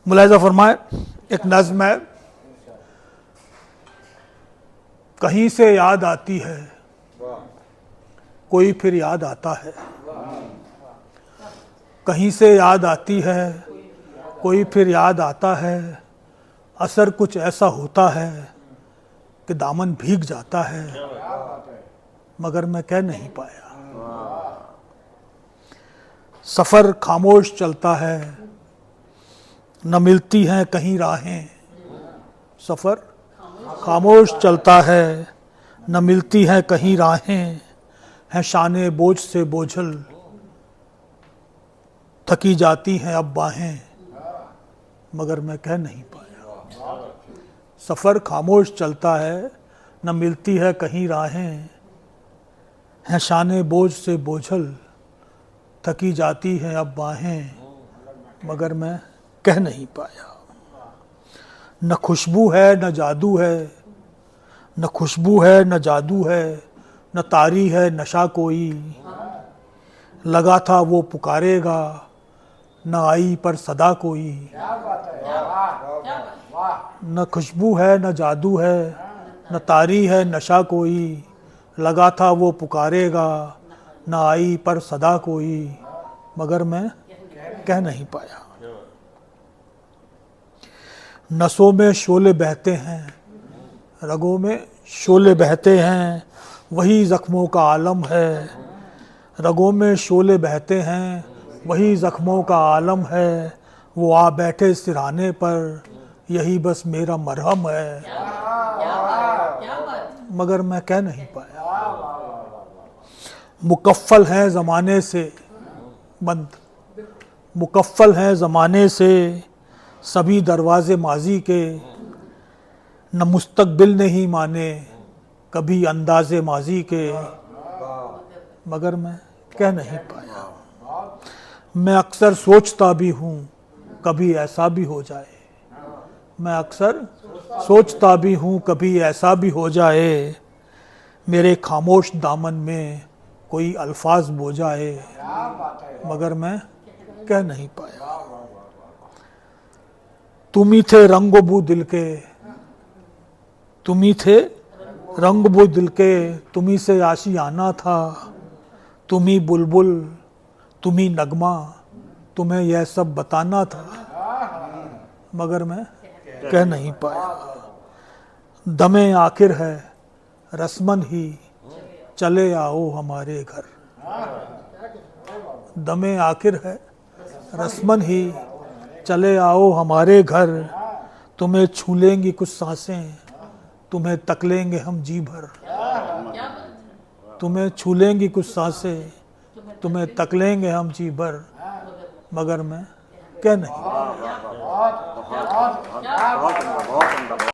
मुलाहिज़ा फरमाए, एक नज़्म है, कहीं से याद आती है कोई फिर याद आता है, कहीं से याद आती है कोई फिर याद आता है, असर कुछ ऐसा होता है कि दामन भीग जाता है, मगर मैं कह नहीं पाया। सफ़र खामोश चलता है, न मिलती हैं कहीं राहें। सफ़र खामोश चलता है, न मिलती हैं कहीं राहें, हैं शाने बोझ से बोझल, थकी जाती हैं अब बाहें, मगर मैं कह नहीं पाया। सफ़र खामोश चलता है, न मिलती है कहीं राहें, हैं शाने बोझ से बोझल, थकी जाती हैं अब बाहें, मगर मैं कह नहीं पाया। न खुशबू है न जादू है, न खुशबू है न जादू है, न तारी है नशा कोई, लगा था वो पुकारेगा न आई पर सदा कोई। न खुशबू है न जादू है, न तारी है नशा कोई, लगा था वो पुकारेगा न आई पर सदा कोई, मगर मैं कह नहीं पाया। नसों में शोले बहते हैं, रगों में शोले बहते हैं, वही ज़ख्मों का आलम है। रगों में शोले बहते हैं, वही ज़ख्मों का आलम है, वो आ बैठे सिरहाने पर, यही बस मेरा मरहम है, मगर मैं कह नहीं पाया। मुकफ़्फ़ल हैं ज़माने से बंद, मुकफ़्फ़ल हैं ज़माने से सभी दरवाजे माजी के, न मुस्तकबिल नहीं माने कभी अंदाज़े माजी के, मगर मैं कह नहीं पाया। मैं अक्सर सोचता भी हूँ कभी ऐसा भी हो जाए, मैं अक्सर सोचता भी हूँ कभी ऐसा भी हो जाए, मेरे खामोश दामन में कोई अल्फाज बो जाए, मगर मैं कह नहीं पाया। तुम ही थे रंगो बू दिल के, तुम ही थे रंग बू दिल के, तुम ही से आशियाना था, तुम ही बुलबुल तुम ही नगमा, तुम्हें यह सब बताना था, मगर मैं कह नहीं पाया। दमे आखिर है रस्मन ही, चले आओ हमारे घर। दमे आखिर है रस्मन ही, चले आओ हमारे घर, तुम्हें छू लेंगी कुछ सांसें, तुम्हें तक लेंगे हम जी भर। तुम्हें छू लेंगी कुछ सांसें, तुम्हें तक लेंगे हम जी भर, मगर मैं कह नहीं।